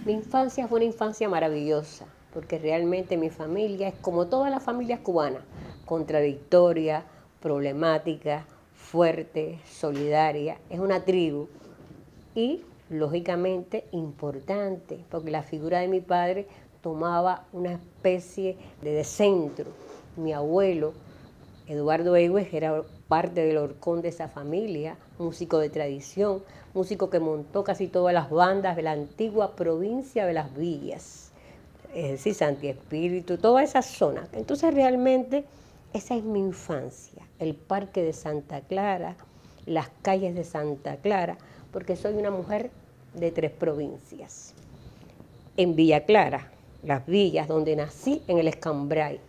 Mi infancia fue una infancia maravillosa, porque realmente mi familia es como todas las familias cubanas, contradictoria, problemática, fuerte, solidaria, es una tribu y lógicamente importante, porque la figura de mi padre tomaba una especie de centro. Mi abuelo, Eduardo Egues, era parte del horcón de esa familia, músico de tradición, músico que montó casi todas las bandas de la antigua provincia de Las Villas, es decir, Santi Espíritu, toda esa zona. Entonces realmente esa es mi infancia, el Parque de Santa Clara, las calles de Santa Clara, porque soy una mujer de 3 provincias. En Villa Clara, Las Villas, donde nací en el Escambray,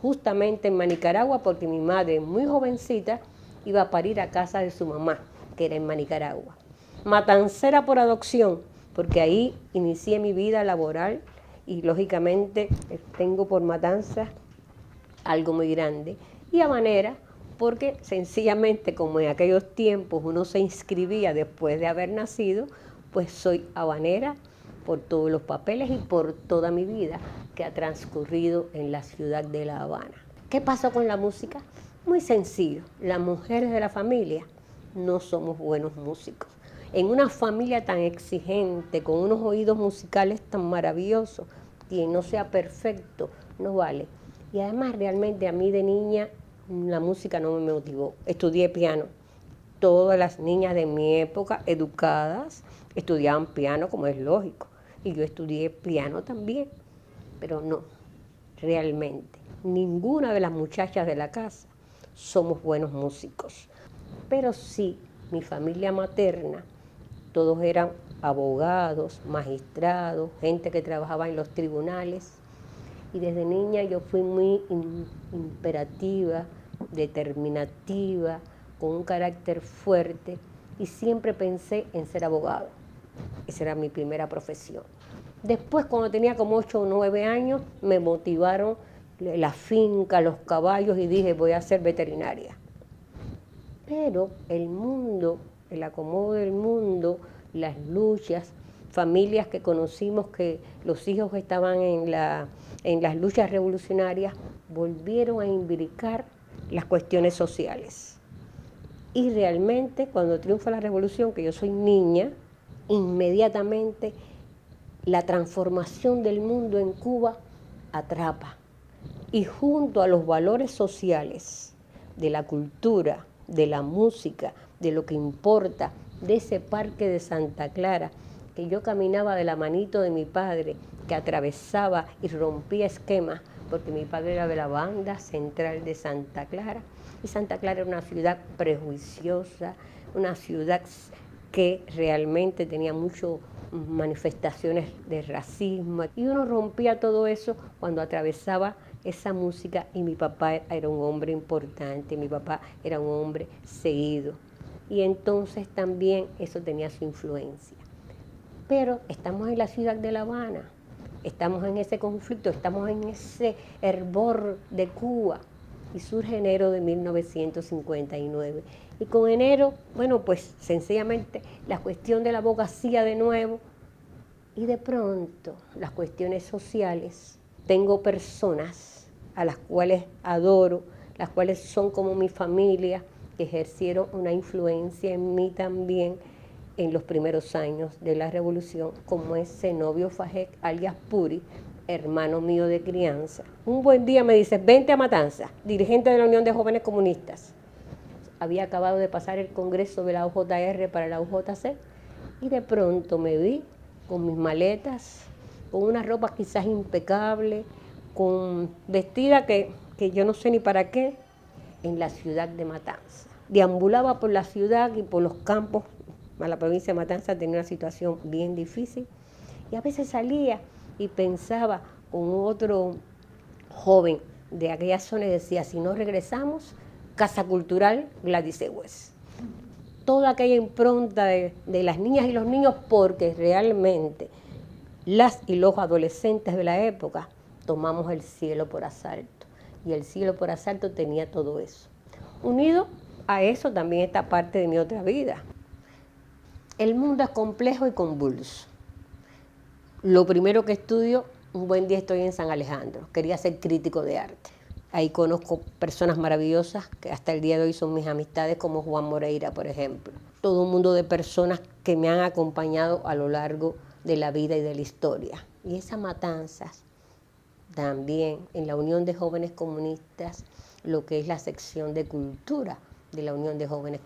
justamente en Manicaragua, porque mi madre, muy jovencita, iba a parir a casa de su mamá, que era en Manicaragua. Matancera por adopción, porque ahí inicié mi vida laboral y lógicamente tengo por Matanzas algo muy grande. Y Habanera, porque sencillamente como en aquellos tiempos uno se inscribía después de haber nacido, pues soy habanera por todos los papeles y por toda mi vida que ha transcurrido en la ciudad de La Habana. ¿Qué pasó con la música? Muy sencillo, las mujeres de la familia no somos buenos músicos. En una familia tan exigente, con unos oídos musicales tan maravillosos, quien no sea perfecto no vale. Y además realmente a mí de niña la música no me motivó. Estudié piano. Todas las niñas de mi época educadas estudiaban piano, como es lógico. Y yo estudié piano también, pero no, realmente. Ninguna de las muchachas de la casa somos buenos músicos. Pero sí, mi familia materna, todos eran abogados, magistrados, gente que trabajaba en los tribunales. Y desde niña yo fui muy imperativa, determinativa, con un carácter fuerte y siempre pensé en ser abogado. Esa era mi primera profesión. Después, cuando tenía como 8 o 9 años, me motivaron la finca, los caballos y dije, voy a ser veterinaria. Pero el mundo, el acomodo del mundo, las luchas, familias que conocimos que los hijos estaban en las luchas revolucionarias, volvieron a imbricar las cuestiones sociales. Y realmente cuando triunfa la revolución, que yo soy niña, inmediatamente la transformación del mundo en Cuba atrapa. Y junto a los valores sociales de la cultura, de la música, de lo que importa, de ese parque de Santa Clara, que yo caminaba de la manito de mi padre, que atravesaba y rompía esquemas, porque mi padre era de la banda central de Santa Clara, y Santa Clara era una ciudad prejuiciosa, una ciudad que realmente tenía muchas manifestaciones de racismo, y uno rompía todo eso cuando atravesaba esa música, y mi papá era un hombre importante, mi papá era un hombre seguido, y entonces también eso tenía su influencia. Pero estamos en la ciudad de La Habana, estamos en ese conflicto, estamos en ese hervor de Cuba, y surge enero de 1959. Y con enero, bueno, pues sencillamente la cuestión de la abogacía de nuevo, y de pronto las cuestiones sociales. Tengo personas a las cuales adoro, las cuales son como mi familia, que ejercieron una influencia en mí también en los primeros años de la revolución, como es Zenobio Fajek, alias Puri, hermano mío de crianza. Un buen día me dice, vente a Matanzas, dirigente de la Unión de Jóvenes Comunistas. Había acabado de pasar el congreso de la UJR para la UJC y de pronto me vi con mis maletas, con una ropa quizás impecable, con vestida que yo no sé ni para qué, en la ciudad de Matanzas. Deambulaba por la ciudad y por los campos. La provincia de Matanzas tenía una situación bien difícil y a veces salía y pensaba con otro joven de aquella zona y decía, si no regresamos, Casa Cultural Gladys Egues. Toda aquella impronta de las niñas y los niños, porque realmente las y los adolescentes de la época tomamos el cielo por asalto, y el cielo por asalto tenía todo eso. Unido a eso también esta parte de mi otra vida. El mundo es complejo y convulso. Lo primero que estudio, un buen día estoy en San Alejandro, quería ser crítico de arte. Ahí conozco personas maravillosas que hasta el día de hoy son mis amistades, como Juan Moreira, por ejemplo. Todo un mundo de personas que me han acompañado a lo largo de la vida y de la historia. Y esas matanzas, también en la Unión de Jóvenes Comunistas, lo que es la sección de cultura de la Unión de Jóvenes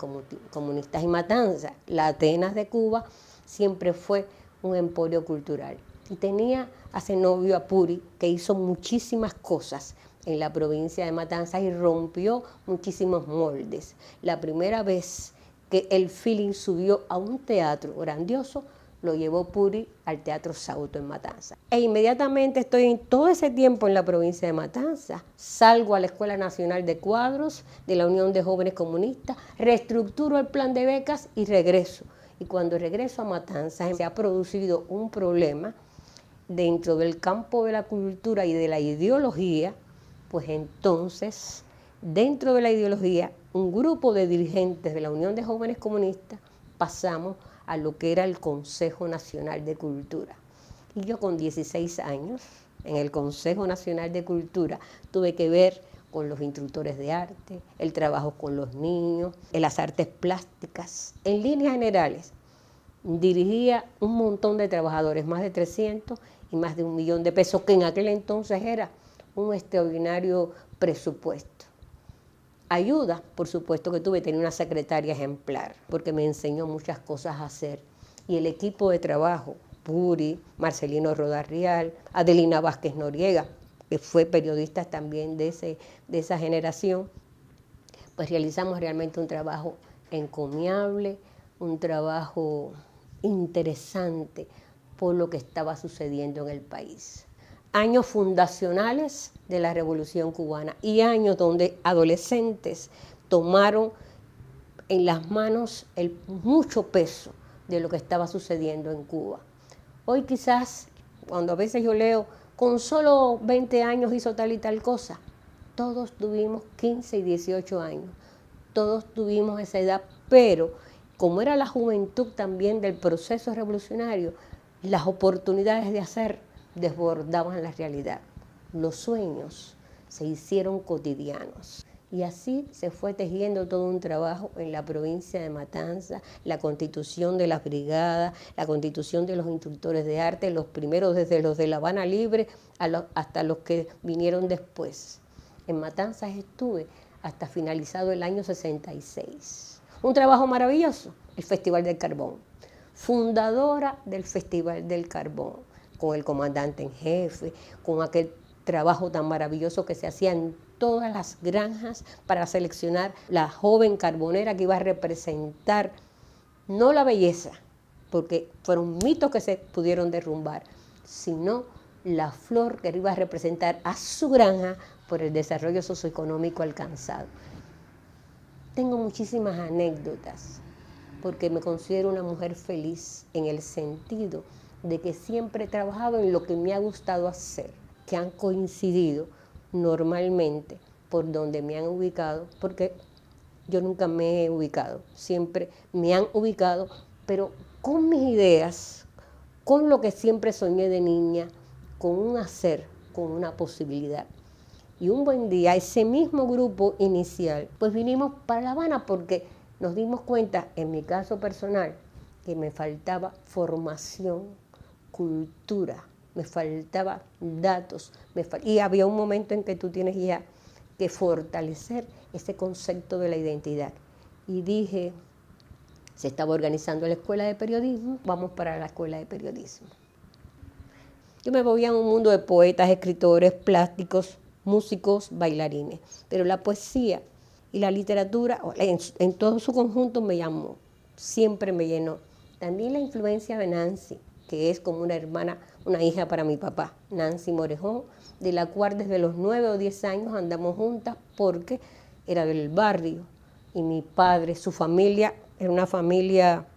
Comunistas y Matanzas, la Atenas de Cuba, siempre fue un emporio cultural. Y tenía a Zenobio Apuri, que hizo muchísimas cosas en la provincia de Matanzas y rompió muchísimos moldes. La primera vez que el feeling subió a un teatro grandioso, lo llevó Puri al Teatro Sauto en Matanzas. E inmediatamente estoy en todo ese tiempo en la provincia de Matanzas. Salgo a la Escuela Nacional de Cuadros de la Unión de Jóvenes Comunistas, reestructuro el plan de becas y regreso. Y cuando regreso a Matanzas se ha producido un problema dentro del campo de la cultura y de la ideología, pues entonces, dentro de la ideología, un grupo de dirigentes de la Unión de Jóvenes Comunistas pasamos a lo que era el Consejo Nacional de Cultura. Y yo con 16 años, en el Consejo Nacional de Cultura, tuve que ver con los instructores de arte, el trabajo con los niños, en las artes plásticas. En líneas generales, dirigía un montón de trabajadores, más de 300 y más de 1 millón de pesos, que en aquel entonces era un extraordinario presupuesto. Ayuda, por supuesto que tuve, tenía una secretaria ejemplar, porque me enseñó muchas cosas a hacer. Y el equipo de trabajo, Puri, Marcelino Rodarrial, Adelina Vázquez Noriega, que fue periodista también de esa generación, pues realizamos realmente un trabajo encomiable, un trabajo interesante por lo que estaba sucediendo en el país. Años fundacionales de la Revolución Cubana y años donde adolescentes tomaron en las manos mucho peso de lo que estaba sucediendo en Cuba. Hoy quizás, cuando a veces yo leo, con solo 20 años hizo tal y tal cosa, todos tuvimos 15 y 18 años, todos tuvimos esa edad, pero como era la juventud también del proceso revolucionario, las oportunidades de hacer desbordaban la realidad. Los sueños se hicieron cotidianos. Y así se fue tejiendo todo un trabajo en la provincia de Matanzas, la constitución de las brigadas, la constitución de los instructores de arte, los primeros desde los de La Habana Libre hasta los que vinieron después. En Matanzas estuve hasta finalizado el año 66. Un trabajo maravilloso, el Festival del Carbón. Fundadora del Festival del Carbón, con el comandante en jefe, con aquel trabajo tan maravilloso que se hacía en todas las granjas para seleccionar la joven carbonera que iba a representar no la belleza, porque fueron mitos que se pudieron derrumbar, sino la flor que iba a representar a su granja por el desarrollo socioeconómico alcanzado. Tengo muchísimas anécdotas, porque me considero una mujer feliz en el sentido de que siempre he trabajado en lo que me ha gustado hacer, que han coincidido normalmente por donde me han ubicado, porque yo nunca me he ubicado, siempre me han ubicado, pero con mis ideas, con lo que siempre soñé de niña, con un hacer, con una posibilidad. Y un buen día, ese mismo grupo inicial, pues vinimos para La Habana porque nos dimos cuenta, en mi caso personal, que me faltaba formación, cultura, me faltaba datos, y había un momento en que tú tienes ya que fortalecer ese concepto de la identidad. Y dije, se estaba organizando la escuela de periodismo, vamos para la escuela de periodismo. Yo me movía en un mundo de poetas, escritores, plásticos, músicos, bailarines, pero la poesía y la literatura en todo su conjunto me llamó, siempre me llenó. También la influencia de Nancy, que es como una hermana, una hija para mi papá, Nancy Morejón, de la cual desde los 9 o 10 años andamos juntas porque era del barrio y mi padre, su familia, era una familia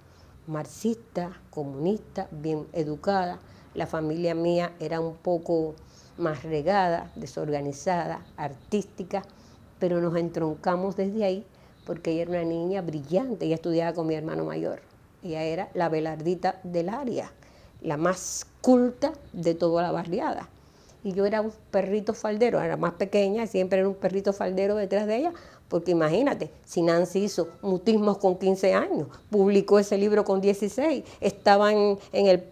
marxista, comunista, bien educada. La familia mía era un poco más regada, desorganizada, artística, pero nos entroncamos desde ahí porque ella era una niña brillante, ella estudiaba con mi hermano mayor, ella era la Belardita del área. la más culta de toda la barriada. Y yo era un perrito faldero, era más pequeña, siempre era un perrito faldero detrás de ella, porque imagínate, si Nancy hizo mutismos con 15 años, publicó ese libro con 16, estaba en el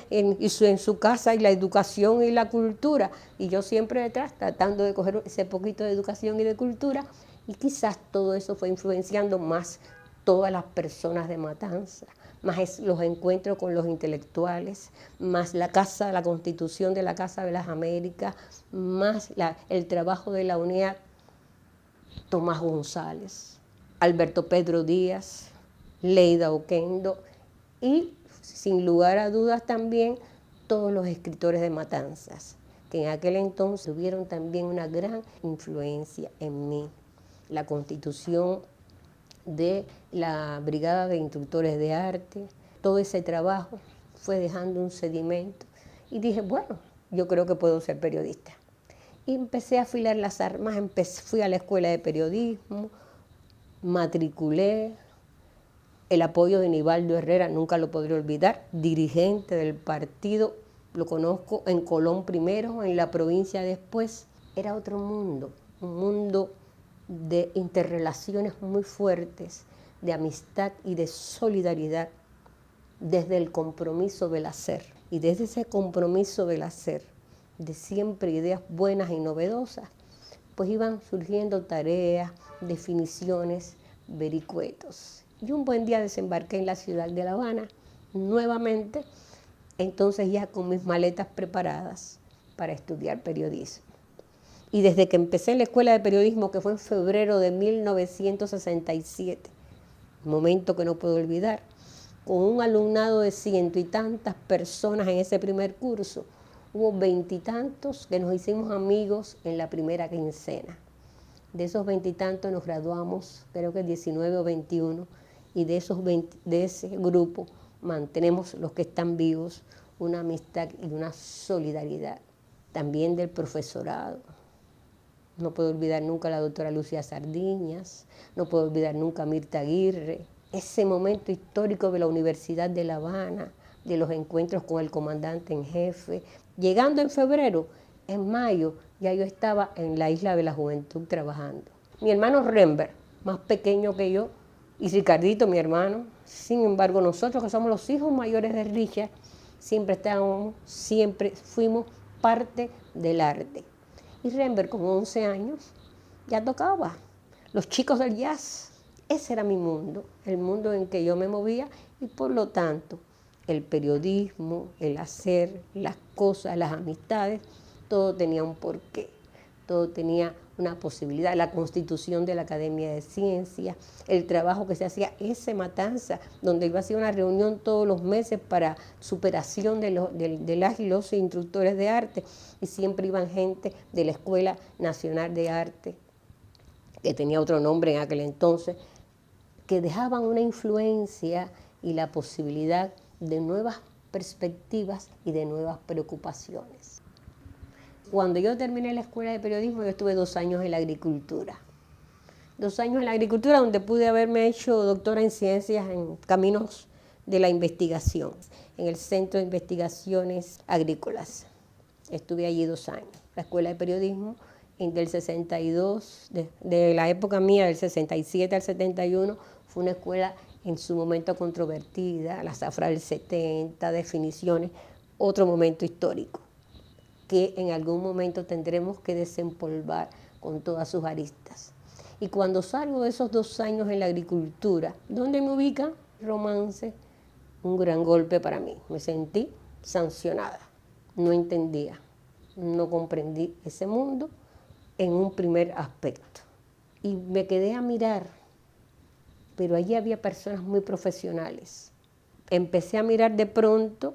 en su casa, y la educación y la cultura, y yo siempre detrás tratando de coger ese poquito de educación y de cultura, y quizás todo eso fue influenciando más todas las personas de Matanzas, más los encuentros con los intelectuales, más la constitución de la Casa de las Américas, más el trabajo de la UNED, Tomás González, Alberto Pedro Díaz, Leida Oquendo y, sin lugar a dudas también, todos los escritores de Matanzas, que en aquel entonces tuvieron también una gran influencia en mí. La constitución de la Brigada de Instructores de Arte, todo ese trabajo fue dejando un sedimento y dije, bueno, yo creo que puedo ser periodista. Y empecé a afilar las armas, fui a la escuela de periodismo, matriculé, el apoyo de Nivaldo Herrera, nunca lo podré olvidar, dirigente del partido, lo conozco en Colón primero, en la provincia después. Era otro mundo, un mundo de interrelaciones muy fuertes, de amistad y de solidaridad, desde el compromiso del hacer. Y desde ese compromiso del hacer, de siempre ideas buenas y novedosas, pues iban surgiendo tareas, definiciones, vericuetos. Y un buen día desembarqué en la ciudad de La Habana, nuevamente, entonces ya con mis maletas preparadas para estudiar periodismo. Y desde que empecé en la escuela de periodismo, que fue en febrero de 1967, momento que no puedo olvidar, con un alumnado de 100 y tantas personas en ese primer curso, hubo 20 y tantos que nos hicimos amigos en la primera quincena. De esos 20 y tantos nos graduamos, creo que 19 o 21, y de ese grupo mantenemos, los que están vivos, una amistad y una solidaridad. También del profesorado. No puedo olvidar nunca a la doctora Lucía Sardiñas, no puedo olvidar nunca a Mirta Aguirre. Ese momento histórico de la Universidad de La Habana, de los encuentros con el comandante en jefe. Llegando en febrero, en mayo, ya yo estaba en la Isla de la Juventud trabajando. Mi hermano Rembert, más pequeño que yo, y Ricardito, mi hermano. Sin embargo, nosotros que somos los hijos mayores de Richard, siempre fuimos parte del arte. Y Rembert, con 11 años, ya tocaba. Los chicos del jazz, ese era mi mundo, el mundo en que yo me movía, y por lo tanto, el periodismo, el hacer, las cosas, las amistades, todo tenía un porqué, todo tenía una posibilidad. La constitución de la Academia de Ciencias, el trabajo que se hacía, ese Matanza, donde iba a hacer una reunión todos los meses para superación de las y los instructores de arte, y siempre iban gente de la Escuela Nacional de Arte, que tenía otro nombre en aquel entonces, que dejaban una influencia y la posibilidad de nuevas perspectivas y de nuevas preocupaciones. Cuando yo terminé la escuela de periodismo, yo estuve 2 años en la agricultura. 2 años en la agricultura, donde pude haberme hecho doctora en ciencias en caminos de la investigación, en el Centro de Investigaciones Agrícolas. Estuve allí 2 años. La escuela de periodismo, del 62, de la época mía, del 67 al 71, fue una escuela en su momento controvertida, la zafra del 70, definiciones, otro momento histórico, que en algún momento tendremos que desempolvar con todas sus aristas. Y cuando salgo de esos 2 años en la agricultura, ¿dónde me ubica? Romance, un gran golpe para mí. Me sentí sancionada, no entendía, no comprendí ese mundo en un primer aspecto. Y me quedé a mirar, pero allí había personas muy profesionales. Empecé a mirar de pronto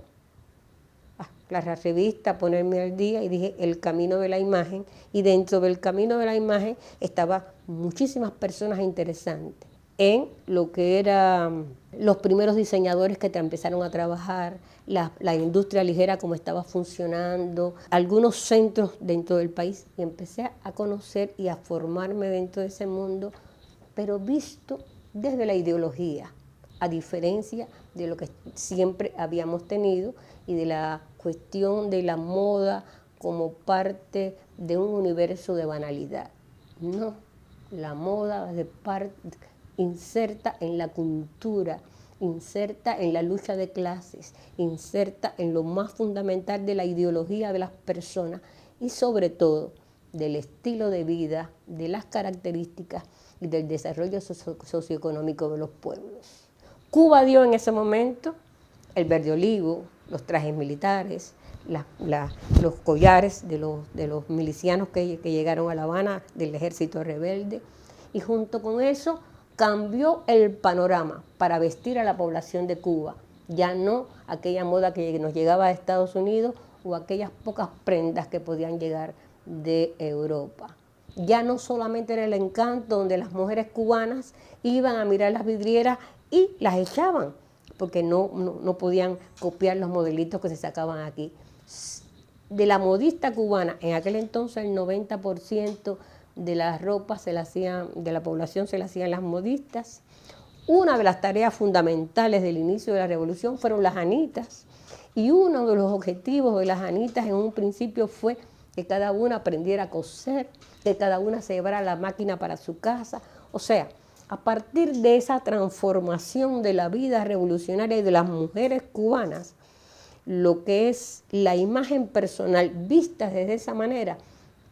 la revista, ponerme al día, y dije el camino de la imagen, y dentro del camino de la imagen estaban muchísimas personas interesantes en lo que eran los primeros diseñadores que empezaron a trabajar, la industria ligera como estaba funcionando, algunos centros dentro del país, y empecé a conocer y a formarme dentro de ese mundo, pero visto desde la ideología, a diferencia de lo que siempre habíamos tenido y de la cuestión de la moda como parte de un universo de banalidad. No, la moda inserta en la cultura, inserta en la lucha de clases, inserta en lo más fundamental de la ideología de las personas y sobre todo del estilo de vida, de las características y del desarrollo socioeconómico de los pueblos. Cuba dio en ese momento el verde olivo, los trajes militares, los collares de los milicianos que llegaron a La Habana del ejército rebelde, y junto con eso cambió el panorama para vestir a la población de Cuba, ya no aquella moda que nos llegaba de Estados Unidos o aquellas pocas prendas que podían llegar de Europa. Ya no solamente era el encanto donde las mujeres cubanas iban a mirar las vidrieras y las echaban, porque no podían copiar los modelitos que se sacaban aquí. De la modista cubana, en aquel entonces el 90% de las ropas de la población se las hacían las modistas. Una de las tareas fundamentales del inicio de la revolución fueron las anitas, y uno de los objetivos de las anitas en un principio fue que cada una aprendiera a coser, que cada una se llevara la máquina para su casa. O sea, a partir de esa transformación de la vida revolucionaria y de las mujeres cubanas, lo que es la imagen personal vista desde esa manera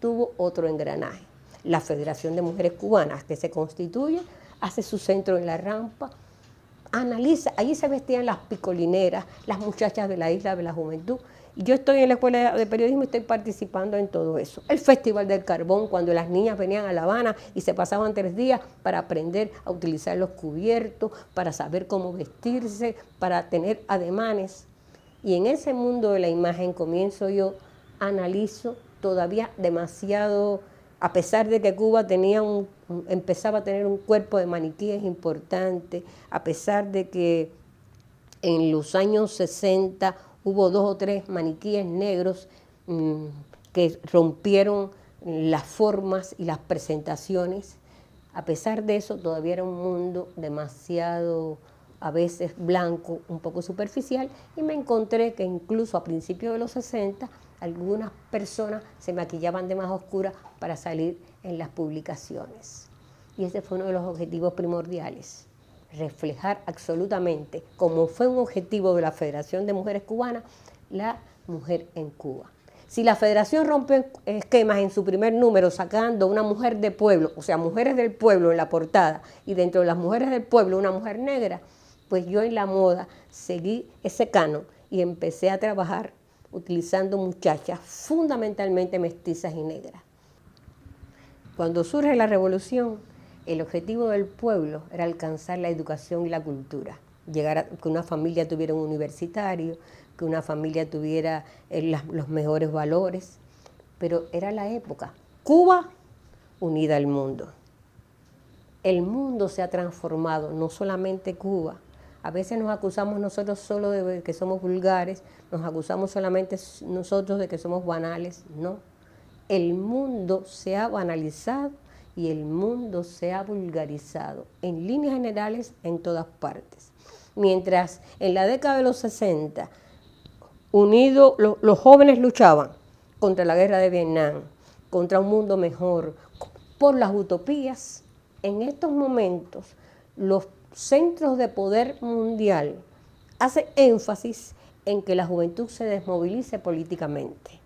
tuvo otro engranaje. La Federación de Mujeres Cubanas, que se constituye, hace su centro en la Rampa, analiza, allí se vestían las picolineras, las muchachas de la Isla de la Juventud. Y yo estoy en la Escuela de Periodismo y estoy participando en todo eso. El Festival del Carbón, cuando las niñas venían a La Habana y se pasaban 3 días para aprender a utilizar los cubiertos, para saber cómo vestirse, para tener ademanes. Y en ese mundo de la imagen comienzo yo, analizo todavía demasiado, a pesar de que Cuba empezaba a tener un cuerpo de maniquíes importante, a pesar de que en los años 60 hubo 2 o 3 maniquíes negros que rompieron las formas y las presentaciones. A pesar de eso, todavía era un mundo demasiado, a veces blanco, un poco superficial, y me encontré que incluso a principios de los 60, algunas personas se maquillaban de más oscura para salir en las publicaciones. Y ese fue uno de los objetivos primordiales, reflejar absolutamente, como fue un objetivo de la Federación de Mujeres Cubanas, la mujer en Cuba. Si la Federación rompe esquemas en su primer número sacando una mujer de pueblo, o sea, mujeres del pueblo en la portada, y dentro de las mujeres del pueblo una mujer negra, pues yo en la moda seguí ese canon y empecé a trabajar utilizando muchachas fundamentalmente mestizas y negras. Cuando surge la revolución, el objetivo del pueblo era alcanzar la educación y la cultura, que una familia tuviera un universitario, que una familia tuviera los mejores valores, pero era la época. Cuba unida al mundo. El mundo se ha transformado, no solamente Cuba. A veces nos acusamos nosotros solo de que somos vulgares, nos acusamos solamente nosotros de que somos banales. No, el mundo se ha banalizado y el mundo se ha vulgarizado, en líneas generales, en todas partes. Mientras en la década de los 60, unidos, los jóvenes luchaban contra la guerra de Vietnam, contra un mundo mejor, por las utopías, en estos momentos los centros de poder mundial hacen énfasis en que la juventud se desmovilice políticamente,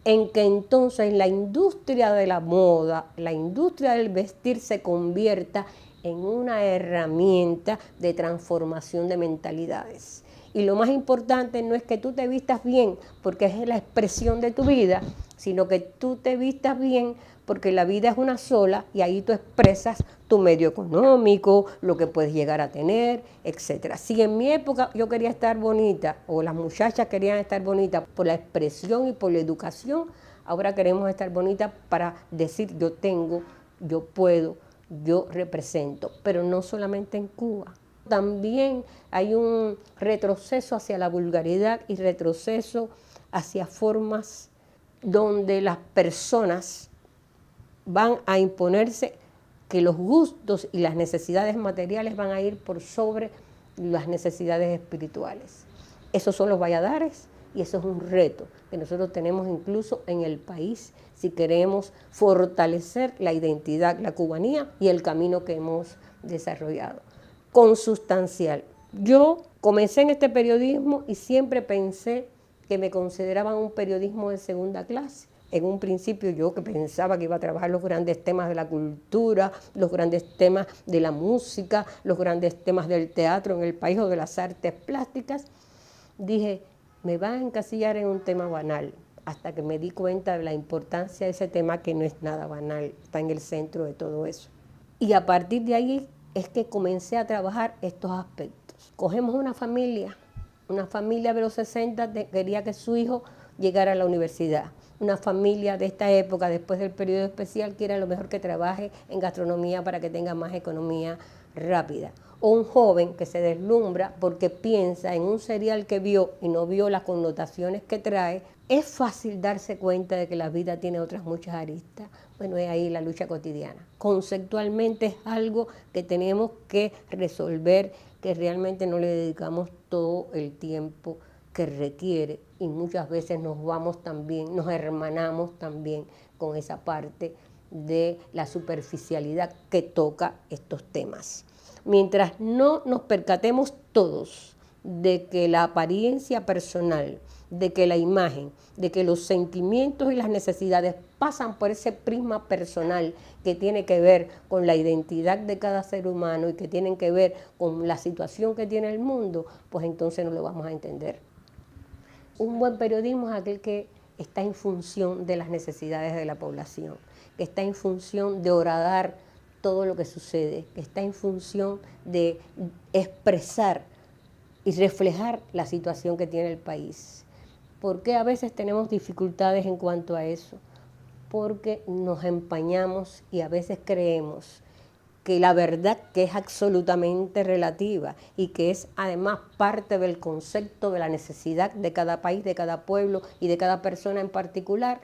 en que entonces la industria de la moda, la industria del vestir se convierta en una herramienta de transformación de mentalidades. Y lo más importante no es que tú te vistas bien porque es la expresión de tu vida, sino que tú te vistas bien porque la vida es una sola y ahí tú expresas tu medio económico, lo que puedes llegar a tener, etc. Si en mi época yo quería estar bonita o las muchachas querían estar bonitas por la expresión y por la educación, ahora queremos estar bonitas para decir yo tengo, yo puedo, yo represento, pero no solamente en Cuba. También hay un retroceso hacia la vulgaridad y retroceso hacia formas donde las personas van a imponerse que los gustos y las necesidades materiales van a ir por sobre las necesidades espirituales. Esos son los Valladares y eso es un reto que nosotros tenemos incluso en el país si queremos fortalecer la identidad, la cubanía y el camino que hemos desarrollado. Consustancial. Yo comencé en este periodismo y siempre pensé que me consideraban un periodismo de segunda clase. En un principio yo que pensaba que iba a trabajar los grandes temas de la cultura, los grandes temas de la música, los grandes temas del teatro en el país o de las artes plásticas, dije, me van a encasillar en un tema banal, hasta que me di cuenta de la importancia de ese tema que no es nada banal, está en el centro de todo eso. Y a partir de ahí es que comencé a trabajar estos aspectos. Cogemos una familia de los 60 quería que su hijo llegara a la universidad. Una familia de esta época, después del periodo especial, quiere a lo mejor que trabaje en gastronomía para que tenga más economía rápida. O un joven que se deslumbra porque piensa en un cereal que vio y no vio las connotaciones que trae. Es fácil darse cuenta de que la vida tiene otras muchas aristas. Bueno, es ahí la lucha cotidiana. Conceptualmente es algo que tenemos que resolver, que realmente no le dedicamos todo el tiempo que requiere y muchas veces nos vamos también, nos hermanamos también con esa parte de la superficialidad que toca estos temas. Mientras no nos percatemos todos de que la apariencia personal, de que la imagen, de que los sentimientos y las necesidades pasan por ese prisma personal que tiene que ver con la identidad de cada ser humano y que tienen que ver con la situación que tiene el mundo, pues entonces no lo vamos a entender. Un buen periodismo es aquel que está en función de las necesidades de la población, que está en función de horadar todo lo que sucede, que está en función de expresar y reflejar la situación que tiene el país. ¿Por qué a veces tenemos dificultades en cuanto a eso? Porque nos empañamos y a veces creemos que la verdad, que es absolutamente relativa y que es además parte del concepto de la necesidad de cada país, de cada pueblo y de cada persona en particular,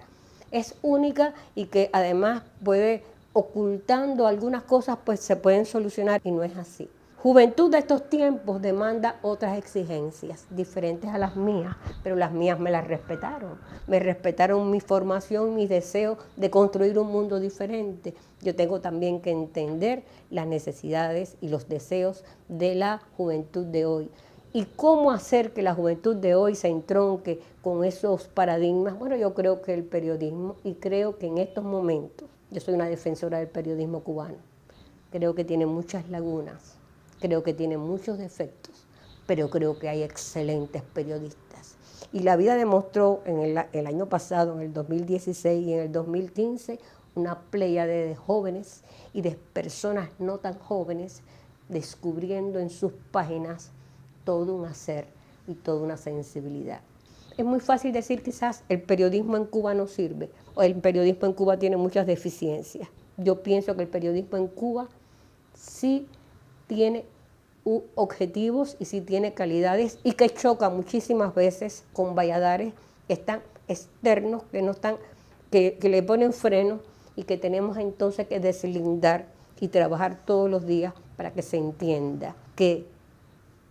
es única y que además puede, ocultando algunas cosas, pues se pueden solucionar y no es así. Juventud de estos tiempos demanda otras exigencias diferentes a las mías, pero las mías me las respetaron. Me respetaron mi formación, mis deseos de construir un mundo diferente. Yo tengo también que entender las necesidades y los deseos de la juventud de hoy. ¿Y cómo hacer que la juventud de hoy se entronque con esos paradigmas? Bueno, yo creo que el periodismo, y creo que en estos momentos, yo soy una defensora del periodismo cubano, creo que tiene muchas lagunas. Creo que tiene muchos defectos, pero creo que hay excelentes periodistas. Y la vida demostró en el año pasado, en el 2016 y en el 2015, una pléyade de jóvenes y de personas no tan jóvenes descubriendo en sus páginas todo un hacer y toda una sensibilidad. Es muy fácil decir quizás el periodismo en Cuba no sirve o el periodismo en Cuba tiene muchas deficiencias. Yo pienso que el periodismo en Cuba sí tiene objetivos y sí tiene calidades y que choca muchísimas veces con Valladares que están externos, que no están, que le ponen freno y que tenemos entonces que deslindar y trabajar todos los días para que se entienda que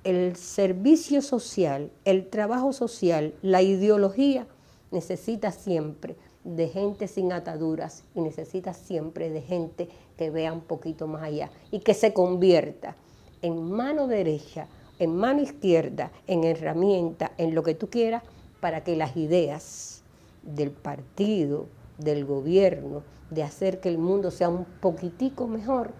el servicio social, el trabajo social, la ideología necesita siempre de gente sin ataduras y necesita siempre de gente que vea un poquito más allá y que se convierta en mano derecha, en mano izquierda, en herramienta, en lo que tú quieras, para que las ideas del partido, del gobierno, de hacer que el mundo sea un poquitico mejor,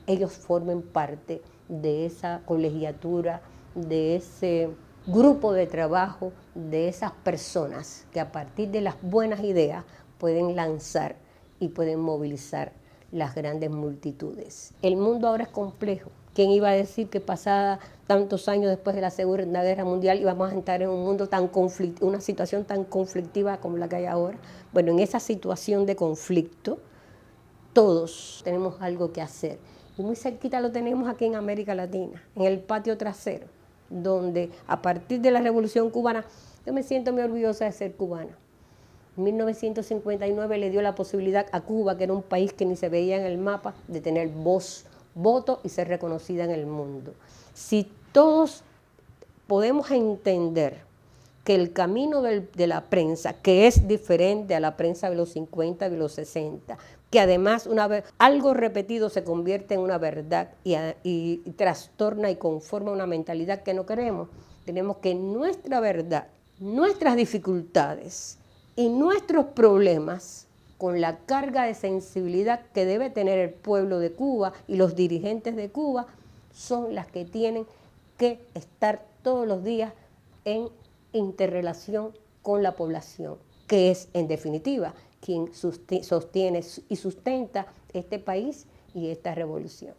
ellos formen parte de esa colegiatura, de ese grupo de trabajo, de esas personas que a partir de las buenas ideas pueden lanzar y pueden movilizar las grandes multitudes. El mundo ahora es complejo. ¿Quién iba a decir que pasada tantos años después de la Segunda Guerra Mundial íbamos a entrar en un mundo tan conflictivo, una situación tan conflictiva como la que hay ahora? Bueno, en esa situación de conflicto, todos tenemos algo que hacer. Y muy cerquita lo tenemos aquí en América Latina, en el patio trasero, donde a partir de la Revolución Cubana, yo me siento muy orgullosa de ser cubana. En 1959 le dio la posibilidad a Cuba, que era un país que ni se veía en el mapa, de tener voz, voto y ser reconocida en el mundo. Si todos podemos entender que el camino de la prensa, que es diferente a la prensa de los 50 y de los 60, que además algo repetido se convierte en una verdad y trastorna y conforma una mentalidad que no queremos, tenemos que nuestra verdad, nuestras dificultades y nuestros problemas, con la carga de sensibilidad que debe tener el pueblo de Cuba y los dirigentes de Cuba, son las que tienen que estar todos los días en interrelación con la población, que es, en definitiva, quien sostiene y sustenta este país y esta revolución.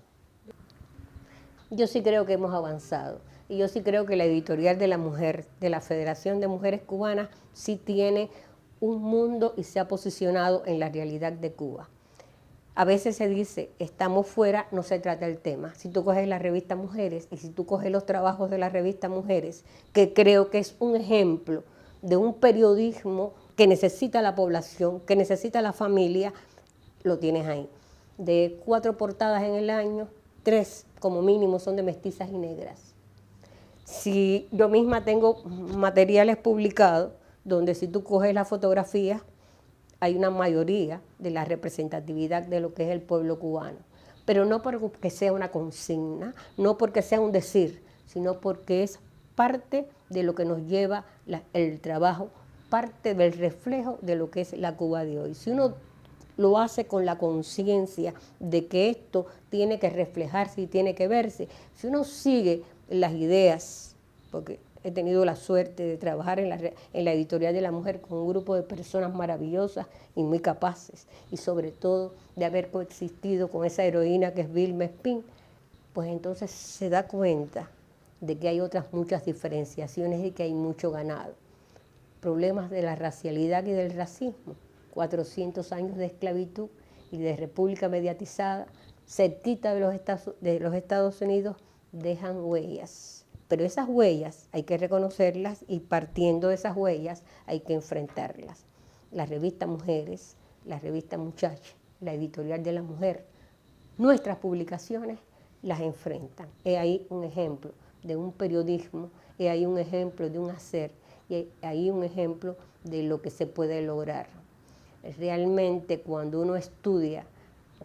Yo sí creo que hemos avanzado y yo sí creo que la editorial de la mujer, de la Federación de Mujeres Cubanas, sí tiene un mundo y se ha posicionado en la realidad de Cuba. A veces se dice, estamos fuera, no se trata el tema. Si tú coges la revista Mujeres y si tú coges los trabajos de la revista Mujeres, que creo que es un ejemplo de un periodismo que necesita la población, que necesita la familia, lo tienes ahí. De 4 portadas en el año, 3 como mínimo son de mestizas y negras. Si yo misma tengo materiales publicados donde si tú coges la fotografía, hay una mayoría de la representatividad de lo que es el pueblo cubano, pero no porque sea una consigna, no porque sea un decir, sino porque es parte de lo que nos lleva el trabajo, parte del reflejo de lo que es la Cuba de hoy. Si uno lo hace con la conciencia de que esto tiene que reflejarse y tiene que verse, si uno sigue las ideas, porque he tenido la suerte de trabajar en la editorial de la mujer con un grupo de personas maravillosas y muy capaces, y sobre todo de haber coexistido con esa heroína que es Vilma Espín, pues entonces se da cuenta de que hay otras muchas diferenciaciones y que hay mucho ganado. Problemas de la racialidad y del racismo, 400 años de esclavitud y de república mediatizada, cerquita de los Estados Unidos, dejan huellas. Pero esas huellas hay que reconocerlas y partiendo de esas huellas hay que enfrentarlas. La revista Mujeres, la revista Muchacha, la editorial de la mujer, nuestras publicaciones las enfrentan. He ahí un ejemplo de un periodismo, he ahí un ejemplo de un hacer, y he ahí un ejemplo de lo que se puede lograr. Realmente cuando uno estudia,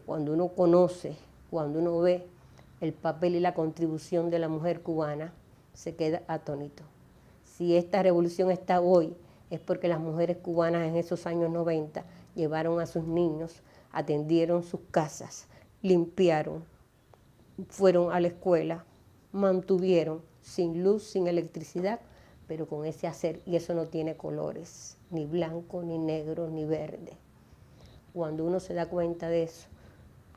cuando uno conoce, cuando uno ve el papel y la contribución de la mujer cubana, se queda atónito. Si esta revolución está hoy, es porque las mujeres cubanas en esos años 90 llevaron a sus niños, atendieron sus casas, limpiaron, fueron a la escuela, mantuvieron sin luz, sin electricidad, pero con ese hacer, y eso no tiene colores, ni blanco, ni negro, ni verde. Cuando uno se da cuenta de eso,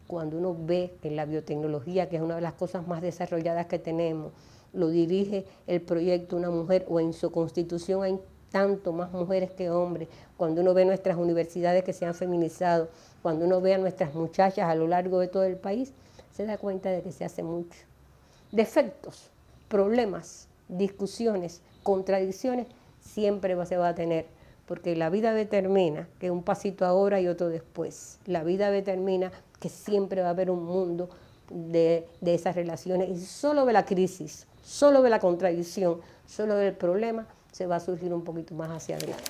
cuando uno ve que la biotecnología, que es una de las cosas más desarrolladas que tenemos, lo dirige el proyecto Una Mujer, o en su constitución hay tanto más mujeres que hombres, cuando uno ve nuestras universidades que se han feminizado, cuando uno ve a nuestras muchachas a lo largo de todo el país, se da cuenta de que se hace mucho. Defectos, problemas, discusiones, contradicciones, siempre se va a tener, porque la vida determina que un pasito ahora y otro después. La vida determina que siempre va a haber un mundo de esas relaciones, y solo de la crisis, solo de la contradicción, solo del problema, se va a surgir un poquito más hacia adelante.